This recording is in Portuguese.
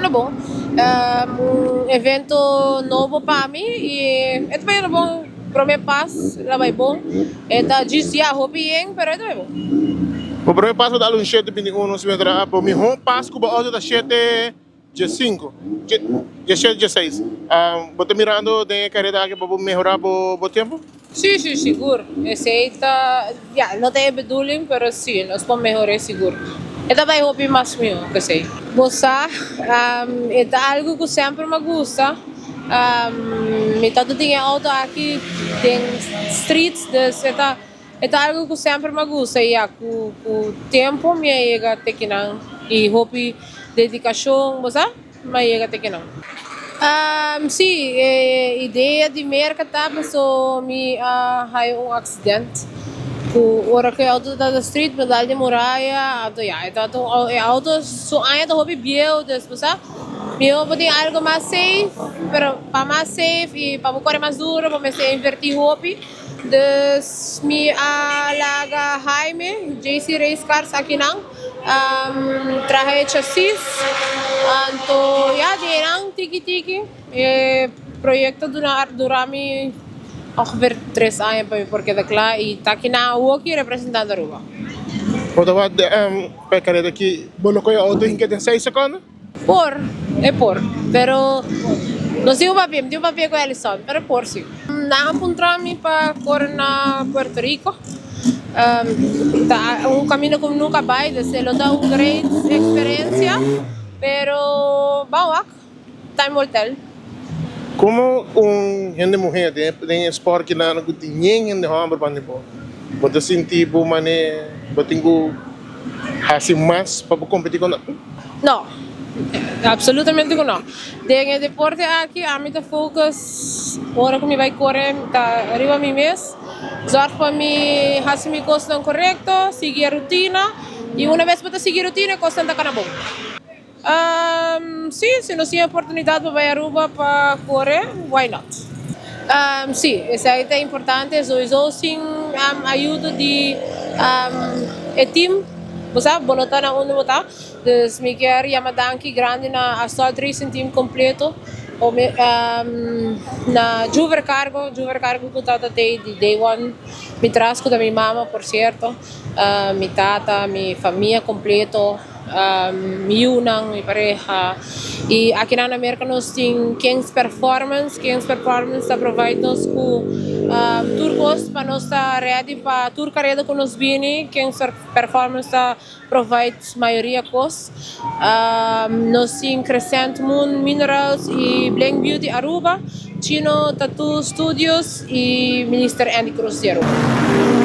na bom. Evento novo para mim e ito pa yun bom. Prome paz, lá vai bom. Eta diz já hopi yang, pero ito vai bom. O primeiro passo da luz 7:21 se entra por mim um passo que o da 7:5, 7:6. Você mirando de carreira que para melhorar o tempo? Sim, sim, seguro. Esse aí tá, já, não tem beduling, pero sim, nós podemos melhorar seguro. Ito vai hopi mais meu, kasi. Bossa, ito algo que sempre me gusta. Metade tinha auto aqui tem streets ito algo que sempre me gusta e com o tempo me chega até que não e hopi dedicação bossa me chega até que não. Sim, ideia de mercado so me hay acidente ku ora que auto da street medal de muraya auto ya auto so aya to hopi biel des bossa. Eu vou ter algo mais safe, para mais safe e para correr mais duro, para me invertir hobby. Dus me alaga Jaime, JC Race Cars aqui não, traje chassis, então já dinang tiki projeto durami ongeveer 3 anos para mim porque da lá e tá aqui na aqui representando Aruba. Ou wat para carreira aqui, bolo ko auto em que tem 6 segundos? Pero não sei o papel com eles só, pero por sim. Nakapunta-me para correr na Puerto Rico. Caminho como nunca vai, desde lo dá great experiência, pero bawak, time will tell. Como gente mulher tem esporte que não tem ninguém de homem para nipo. Você sentir por mané, você tem que fazer mais para competir com Não. Absolutamente não. Tem deporte aqui, a minha focus, hora que me vai correr, tá arriba mi mês, zorg para mim fazer minha coisa correto, seguir a rotina, e uma vez para seguir a rotina, coisa está bom. Sim, se não tem oportunidade para ir a Aruba para correr, why not? Sim, isso aí é importante, sowieso sim, ajuda de team. Bosa, bonota na uno bota. Dus me quer Yamadanki grande na assault racing team completo. O na Juver Cargo que tata de day one. Me trasco da minha mama, por certo. Mi tata, mi família completo. Mi unang, mi pareja. E aqui na América nós temos Kings Performance está provide nos com tour cost para nós estar ready para tour carreira com nós bini. Kings Performance está provide maioria cost. Nós temos Crescent Moon Minerals e Blank Beauty Aruba, Chino Tattoo Studios e Minister Andy Cruz de Aruba.